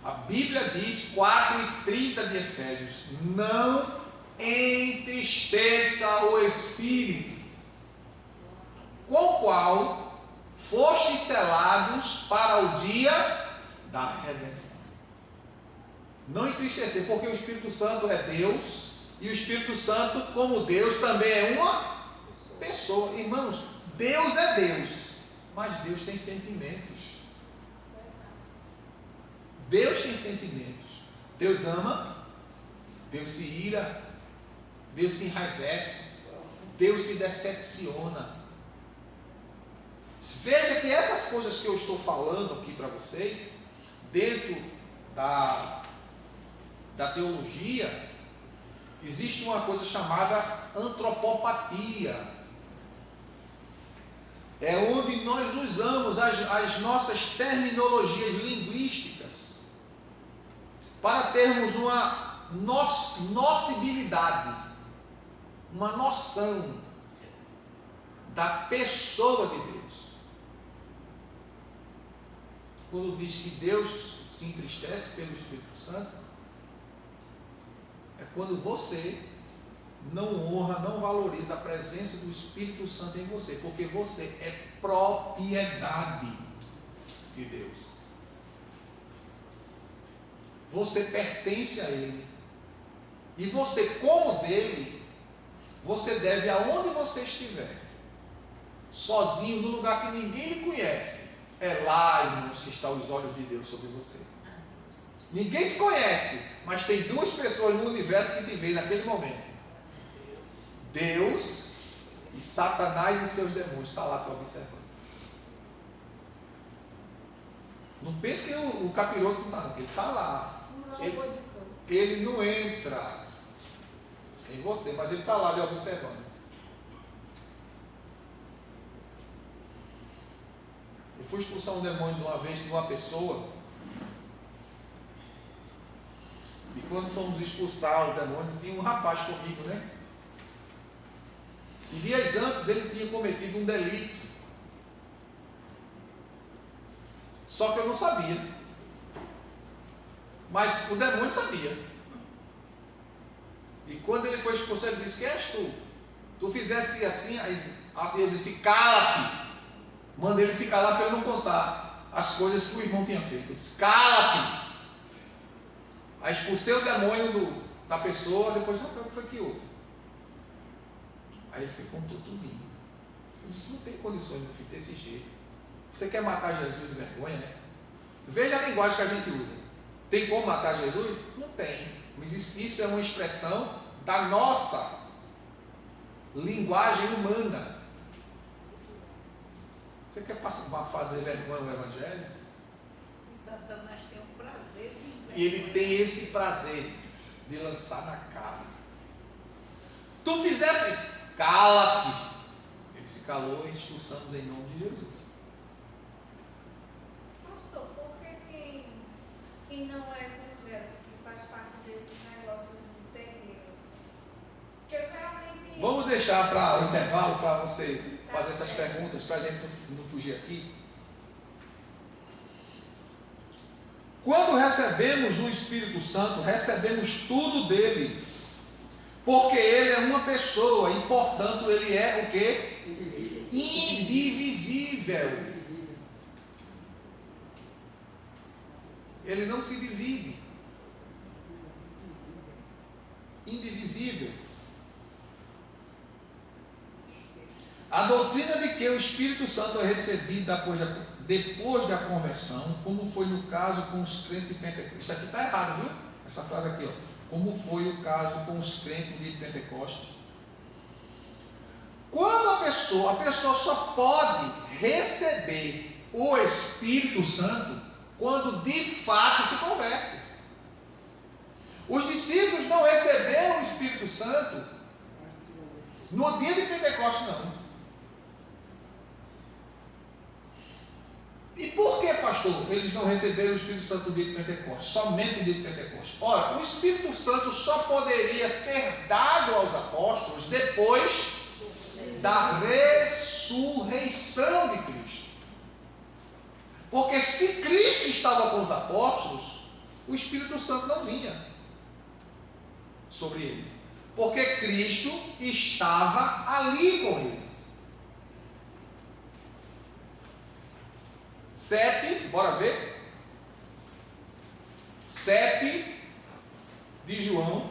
A Bíblia diz, 4:30 de Efésios, não entristeça o Espírito, com o qual fostes selados para o dia da redenção. Não entristecer, porque o Espírito Santo é Deus, e o Espírito Santo, como Deus, também é uma pessoa. Irmãos, Deus é Deus, mas Deus tem sentimentos. Deus tem sentimentos. Deus ama, Deus se ira, Deus se enraivece, Deus se decepciona. Veja que essas coisas que eu estou falando aqui para vocês, dentro da teologia, existe uma coisa chamada antropopatia. É onde nós usamos as nossas terminologias linguísticas para termos uma nocibilidade, uma noção da pessoa de Deus. Quando diz que Deus se entristece pelo Espírito Santo, é quando você não honra, não valoriza a presença do Espírito Santo em você, porque você é propriedade de Deus. Você pertence a Ele. E você, como dele, você deve aonde você estiver, sozinho, no lugar que ninguém lhe conhece. É lá, irmãos, que estão os olhos de Deus sobre você. Ninguém te conhece, mas tem duas pessoas no universo que te veem naquele momento: Deus e Satanás e seus demônios. Está lá te observando. Não pense que o capiroto não está, não, ele está lá. Ele não entra em você, mas ele está lá lhe observando. Eu fui expulsar um demônio de uma vez de uma pessoa, e quando fomos expulsar o demônio, tinha um rapaz comigo, né? E dias antes ele tinha cometido um delito, só que eu não sabia. Mas o demônio sabia. E quando ele foi expulso, ele disse: quem és tu? Tu fizesse assim, assim eu disse: cala-te. Mandei ele se calar para ele não contar as coisas que o irmão tinha feito. Eu disse: cala-te. Aí expulsei o demônio da pessoa, depois não, o que foi que houve? Aí ele contou tudinho. Eu disse: não tem condições, meu filho, desse jeito. Você quer matar Jesus de vergonha, né? Veja a linguagem que a gente usa. Tem como matar Jesus? Não tem. Mas isso é uma expressão da nossa linguagem humana. Você quer fazer vergonha no Evangelho? E Satanás tem um prazer de... E ele tem esse prazer de lançar na cara. Tu fizesses, cala-te. Ele se calou e expulsamos em nome de Jesus. Pastor, por que quem não é evangélico, que faz parte desses negócios de terreiro? Porque eu geralmente... Vamos deixar para o intervalo para você fazer essas perguntas, para a gente não fugir aqui. Quando recebemos o Espírito Santo, recebemos tudo dele, porque ele é uma pessoa e, portanto, ele é o quê? Indivisível. Ele não se divide. Indivisível. A doutrina de que o Espírito Santo é recebido depois da conversão, como foi no caso com os crentes de Pentecostes. Isso aqui está errado, viu? Essa frase aqui, ó. Como foi o caso com os crentes de Pentecostes. Quando a pessoa só pode receber o Espírito Santo quando de fato se converte. Os discípulos não receberam o Espírito Santo no dia de Pentecostes, não. E por que, pastor, eles não receberam o Espírito Santo no dia de Pentecostes? Somente no dia de Pentecostes. Ora, o Espírito Santo só poderia ser dado aos apóstolos depois da ressurreição de Cristo. Porque se Cristo estava com os apóstolos, o Espírito Santo não vinha sobre eles. Porque Cristo estava ali com eles. 7, bora ver? 7 de João.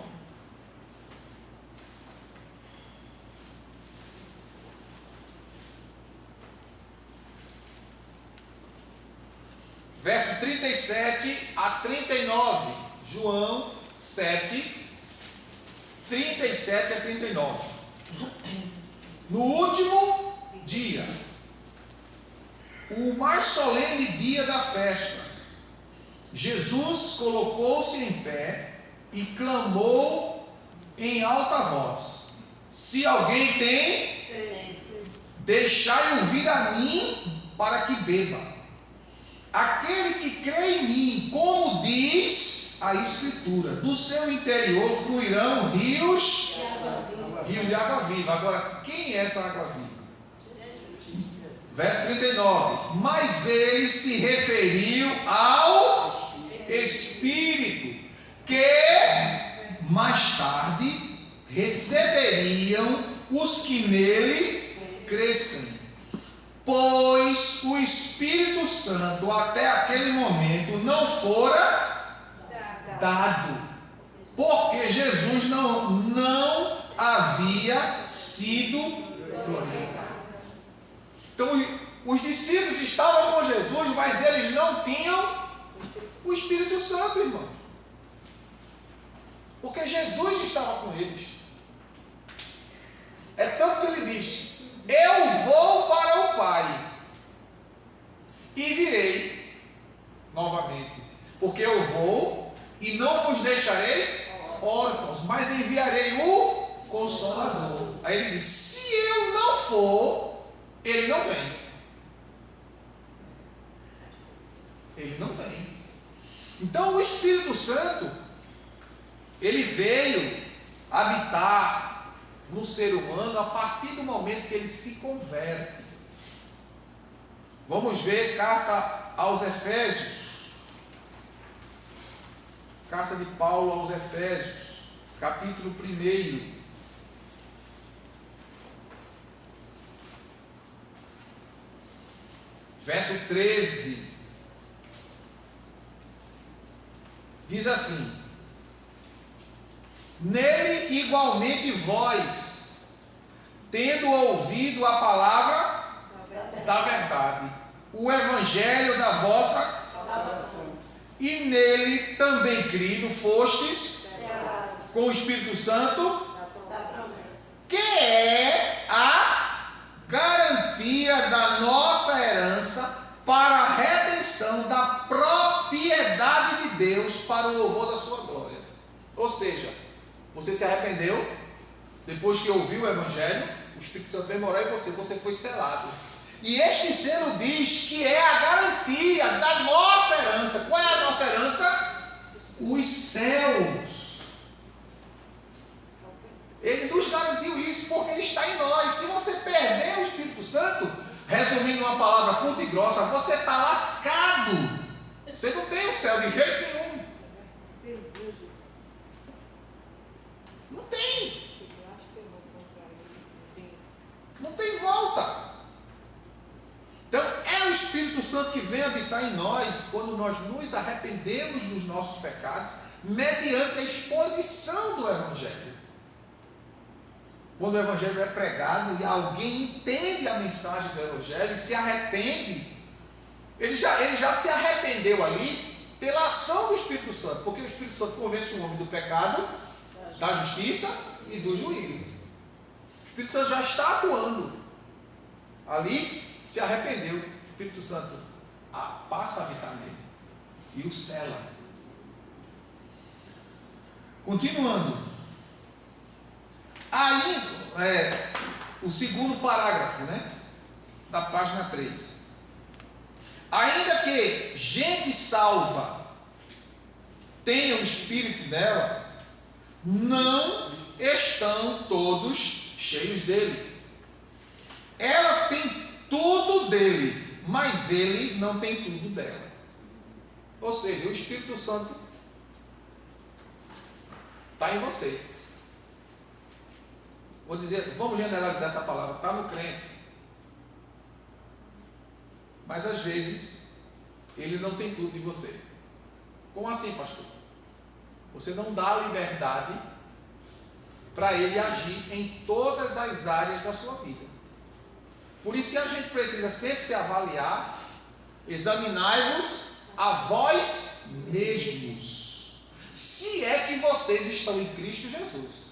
Verso 37 a 39. João 7, 37 a 39. No último dia, o mais solene dia da festa, Jesus colocou-se em pé e clamou em alta voz: se alguém tem, deixai-o vir a mim para que beba. Aquele que crê em mim, como diz a Escritura, do seu interior fluirão rios de água viva. Agora, quem é essa água viva? Verso 39. Mas ele se referiu ao Espírito, que mais tarde receberiam os que nele crescem. Pois o Espírito Santo até aquele momento não fora dado, porque Jesus não havia sido glorificado. Então os discípulos estavam com Jesus, mas eles não tinham o Espírito Santo, irmãos, porque Jesus estava com eles. É tanto que ele diz: eu vou para o Pai e virei novamente, porque eu vou e não vos deixarei órfãos, mas enviarei o Consolador. Aí ele diz: se eu não for, ele não vem. Ele não vem. Então o Espírito Santo, ele veio habitar no ser humano a partir do momento que ele se converte. Vamos ver carta aos Efésios. Carta de Paulo aos Efésios, capítulo 1. Verso 13. Diz assim: nele igualmente vós, tendo ouvido a palavra da verdade, o evangelho da vossa salvação, e nele também crido fostes com o Espírito Santo, que é a garantia da nossa herança para a redenção da propriedade de Deus para o louvor da sua glória. Ou seja, você se arrependeu, depois que ouviu o Evangelho, o Espírito Santo veio morar em você, você foi selado. E este selo diz que é a garantia da nossa herança. Qual é a nossa herança? Os céus. Ele nos garantiu isso porque ele está em nós. Se você perder o Espírito Santo, resumindo uma palavra curta e grossa, você está lascado. Você não tem o céu de jeito nenhum. Não tem. Não tem volta. Então é o Espírito Santo que vem habitar em nós quando nós nos arrependemos dos nossos pecados, mediante a exposição do Evangelho. Quando o Evangelho é pregado e alguém entende a mensagem do Evangelho e se arrepende, ele já se arrependeu ali pela ação do Espírito Santo, porque o Espírito Santo convence o homem do pecado, da justiça e do juízo. O Espírito Santo já está atuando ali. Se arrependeu, o Espírito Santo passa a habitar nele e o sela. Continuando, aí o segundo parágrafo, da página 3. Ainda que gente salva tenha o Espírito dela, não estão todos cheios dele. Ela tem tudo dele, mas ele não tem tudo dela. Ou seja, o Espírito Santo está em você. Vou dizer, vamos generalizar essa palavra, está no crente. Mas às vezes ele não tem tudo em você. Como assim, pastor? Você não dá liberdade para ele agir em todas as áreas da sua vida. Por isso que a gente precisa sempre se avaliar, examinar-vos a vós mesmos. Se é que vocês estão em Cristo Jesus.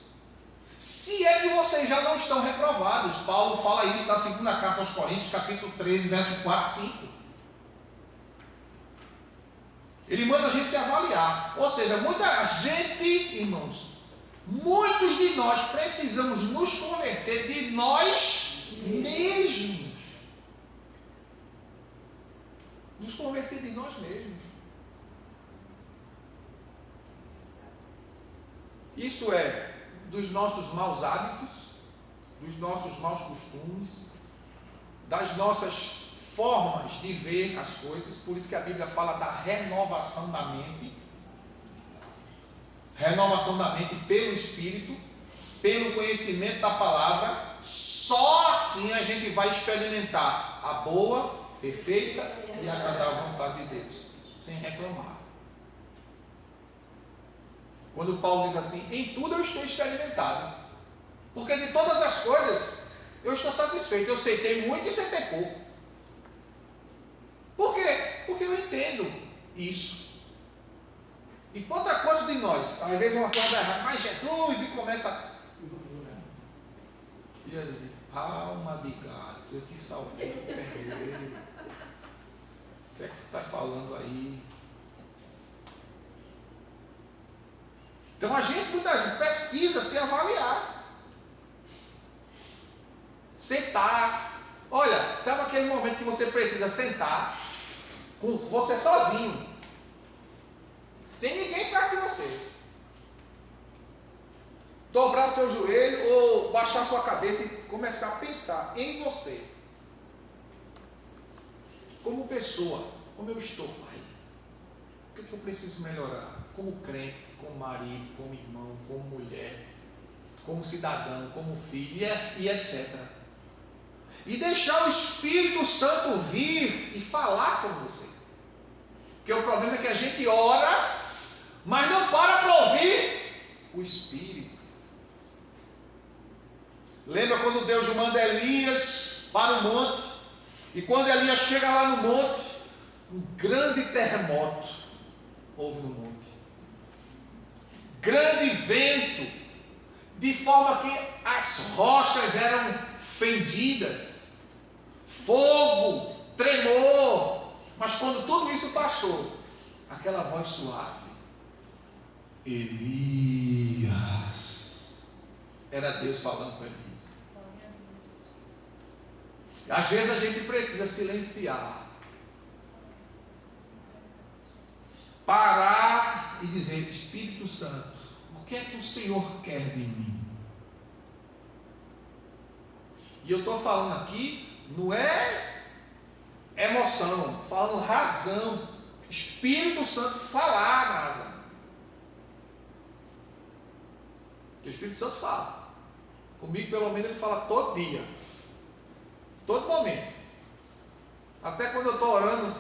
Se é que vocês já não estão reprovados. Paulo fala isso na segunda carta aos Coríntios, capítulo 13, verso 4 e 5. Ele manda a gente se avaliar. Ou seja, muita gente, irmãos, muitos de nós precisamos nos converter de nós mesmos. Nos converter de nós mesmos. Isso é dos nossos maus hábitos, dos nossos maus costumes, das nossas formas de ver as coisas. Por isso que a Bíblia fala da renovação da mente. Renovação da mente pelo Espírito, pelo conhecimento da palavra. Só assim a gente vai experimentar a boa, perfeita e agradável vontade de Deus, sem reclamar. Quando Paulo diz assim, em tudo eu estou experimentado, porque de todas as coisas eu estou satisfeito. Eu sei ter muito e sei ter pouco. Por quê? Porque eu entendo isso. E quanta coisa de nós, às vezes uma coisa errada, mas Jesus, e começa. E ele diz, alma de gato, eu te salvei, eu perdoei. O que é que tu está falando aí? Então a gente muitas vezes precisa se avaliar. Sentar. Olha, sabe aquele momento que você precisa sentar com você sozinho, sem ninguém perto de você, dobrar seu joelho ou baixar sua cabeça e começar a pensar em você, como pessoa, como eu estou, pai, o que eu preciso melhorar, como crente, como marido, como irmão, como mulher, como cidadão, como filho, e etc. E deixar o Espírito Santo vir e falar com você. Porque o problema é que a gente ora, mas não para ouvir o Espírito. Lembra quando Deus manda Elias para o monte? E quando Elias chega lá no monte, um grande terremoto houve no monte. Grande vento, de forma que as rochas eram fendidas. Fogo, tremor. Mas quando tudo isso passou, aquela voz suave, Elias, era Deus falando com Elias. Às vezes a gente precisa silenciar, parar e dizer, Espírito Santo, o que é que o Senhor quer de mim? E eu estou falando aqui, não é emoção, falando razão. Espírito Santo falar na razão. Porque o Espírito Santo fala. Comigo, pelo menos, ele fala todo dia. Todo momento. Até quando eu estou orando.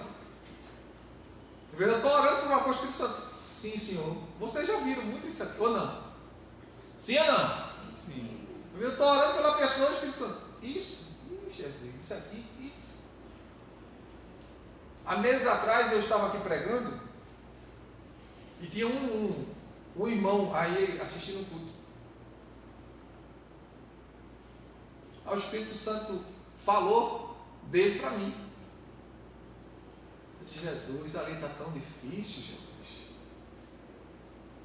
Eu estou orando por uma coisa, o Espírito Santo. Sim, Senhor. Vocês já viram muito isso aqui, ou não? Sim ou não? Sim. Eu estou orando pela pessoa, o Espírito Santo. Isso. Jesus, isso aqui, isso. Há meses atrás eu estava aqui pregando e tinha um irmão aí assistindo o culto. Aí o Espírito Santo falou dele para mim. Eu disse, Jesus, ali está tão difícil, Jesus.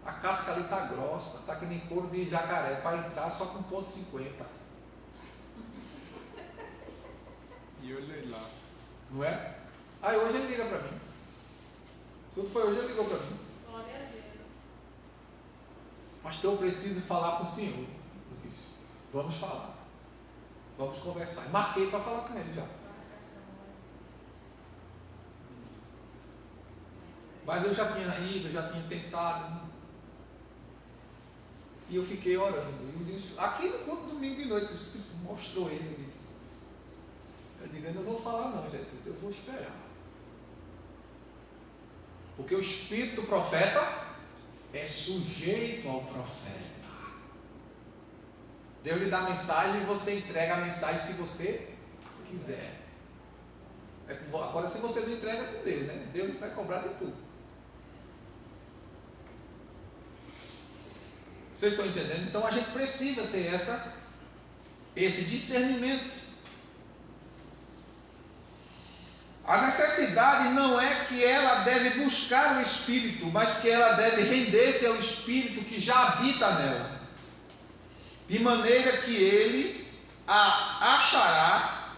A casca ali está grossa, está que nem couro de jacaré, para entrar só com 0,50. E eu olhei lá. Não é? Aí hoje ele liga para mim. Tudo foi hoje, ele ligou para mim. Glória a Deus. Pastor, eu preciso falar com o senhor. Eu disse, vamos falar. Vamos conversar. E marquei para falar com ele já. Mas eu já tinha ido, eu já tinha tentado. E eu fiquei orando. E aqui no culto domingo de noite, o Espírito mostrou ele. Eu digo, eu não vou falar não, Jesus, eu vou esperar. Porque o espírito do profeta é sujeito ao profeta. Deus lhe dá a mensagem e você entrega a mensagem se você quiser. Agora, se você não entrega, é com Deus, né? Deus vai cobrar de tudo. Vocês estão entendendo? Então a gente precisa ter esse discernimento. A necessidade não é que ela deve buscar o Espírito, mas que ela deve render-se ao Espírito que já habita nela, de maneira que ele a achará,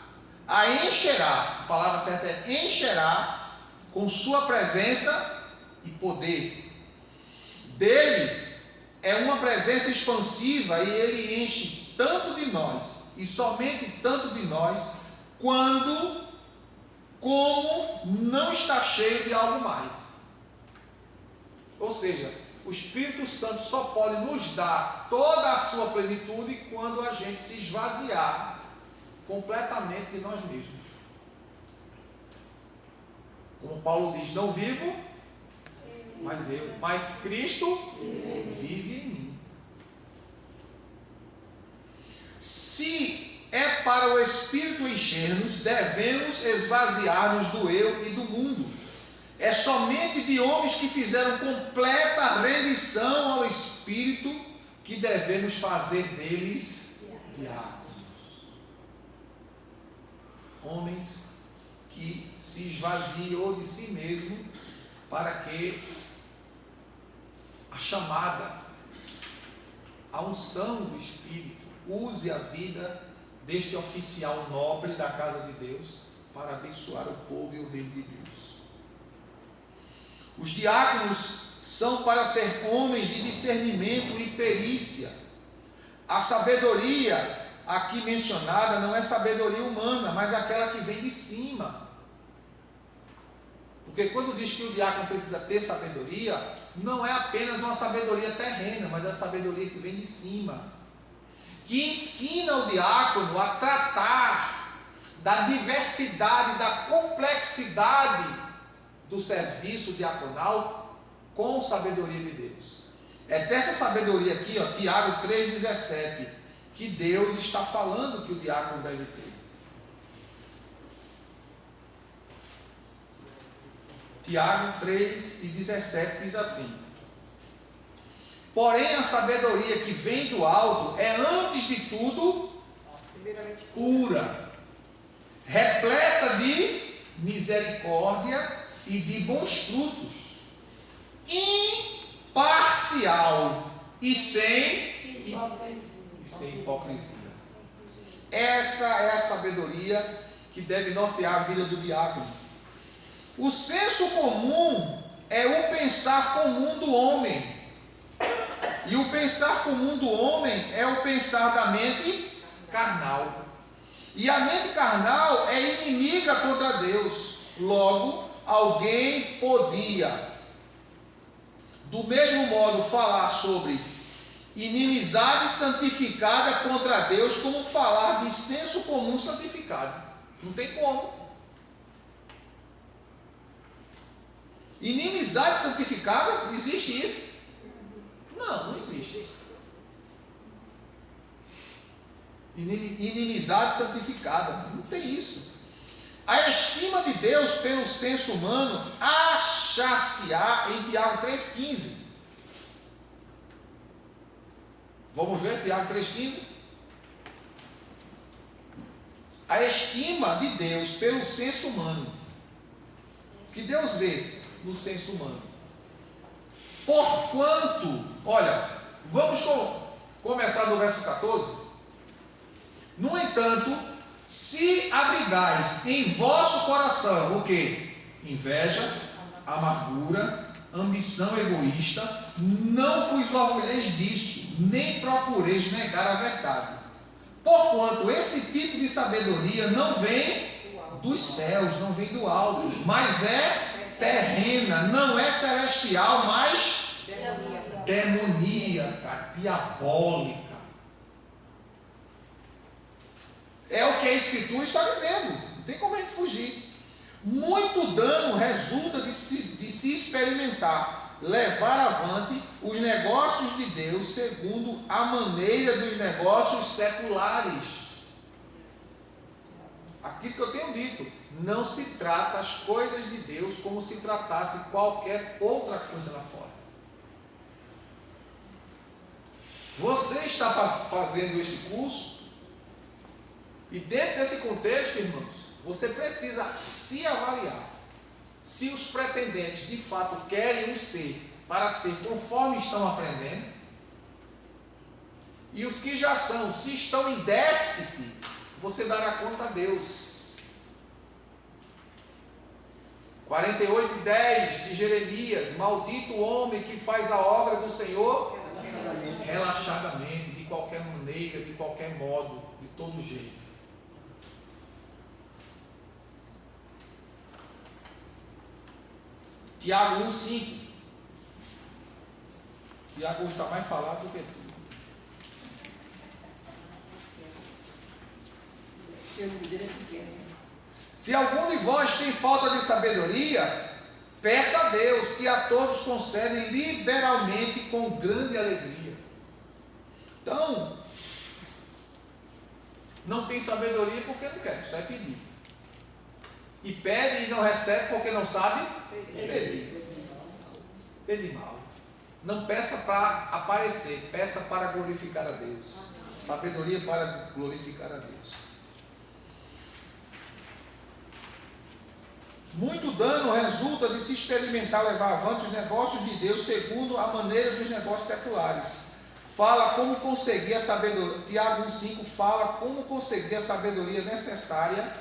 a encherá, a palavra certa é encherá, com sua presença e poder. Dele é uma presença expansiva e ele enche tanto de nós, e somente tanto de nós, como não está cheio de algo mais. Ou seja, o Espírito Santo só pode nos dar toda a sua plenitude quando a gente se esvaziar completamente de nós mesmos. Como Paulo diz, não vivo, mas Cristo vive em mim. Se é para o Espírito encher-nos, devemos esvaziar-nos do eu e do mundo. É somente de homens que fizeram completa rendição ao Espírito que devemos fazer deles diáconos. Homens que se esvaziam de si mesmo para que a chamada, a unção do Espírito use a vida deste oficial nobre da casa de Deus para abençoar o povo e o reino de Deus. Os diáconos são para ser homens de discernimento e perícia. A sabedoria aqui mencionada não é sabedoria humana, mas aquela que vem de cima. Porque quando diz que o diácono precisa ter sabedoria, não é apenas uma sabedoria terrena, mas é a sabedoria que vem de cima, que ensina o diácono a tratar da diversidade, da complexidade do serviço diaconal com sabedoria de Deus. É dessa sabedoria aqui, Tiago 3,17, que Deus está falando que o diácono deve ter. Tiago 3,17 diz assim: porém a sabedoria que vem do alto é antes de tudo pura, repleta de misericórdia e de bons frutos, imparcial e sem hipocrisia. Essa é a sabedoria que deve nortear a vida do diácono. O senso comum é o pensar comum do homem. E o pensar comum do homem é o pensar da mente carnal. E a mente carnal é inimiga contra Deus. Logo, alguém podia, do mesmo modo, falar sobre inimizade santificada contra Deus, como falar de senso comum santificado. Não tem como. Inimizade santificada, existe isso? Não existe. Inimizade santificada, não tem isso. A estima de Deus pelo senso humano achar-se-á em Tiago 3,15. Vamos ver Tiago 3,15? A estima de Deus pelo senso humano. O que Deus vê no senso humano? Porquanto, olha, vamos começar no verso 14. No entanto, se abrigais em vosso coração o quê? inveja, amargura, ambição egoísta. Não vos orgulheis disso, nem procureis negar a verdade. Porquanto esse tipo de sabedoria não vem dos céus, não vem do alto, mas é terrena, não é celestial, mas demoníaca, diabólica. É o que a Escritura está dizendo, não tem como a gente fugir. Muito dano resulta de se experimentar, levar avante os negócios de Deus segundo a maneira dos negócios seculares. Aquilo que eu tenho dito, não se trata as coisas de Deus como se tratasse qualquer outra coisa lá fora. Você está fazendo este curso, e dentro desse contexto, irmãos, você precisa se avaliar se os pretendentes de fato querem o ser para ser conforme estão aprendendo, e os que já são, se estão em déficit, você dará conta a Deus. 48:10 de Jeremias: maldito o homem que faz a obra do Senhor relaxadamente, de qualquer maneira, de qualquer modo, de todo jeito. Tiago 1:5. Tiago hoje está mais falado do que tudo. Se algum de vós tem falta de sabedoria, peça a Deus, que a todos concede liberalmente com grande alegria. Então, não tem sabedoria porque não quer, só é pedir. E pede e não recebe porque não sabe pedir. Pedir mal. Não peça para aparecer, peça para glorificar a Deus. Sabedoria para glorificar a Deus. Muito dano resulta de se experimentar levar avante os negócios de Deus segundo a maneira dos negócios seculares. Fala como conseguir a sabedoria. Tiago 1:5 fala como conseguir a sabedoria necessária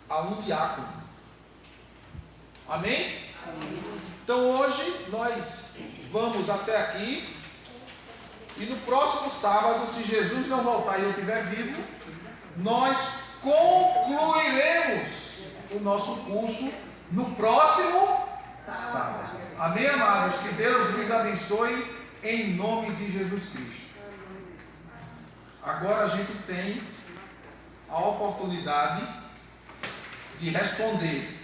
a um diácono. Amém? Amém? Então hoje nós vamos até aqui, e no próximo sábado, se Jesus não voltar e eu estiver vivo, nós concluiremos o nosso curso no próximo sábado. Amém, amados? Que Deus nos abençoe em nome de Jesus Cristo. Agora a gente tem a oportunidade de responder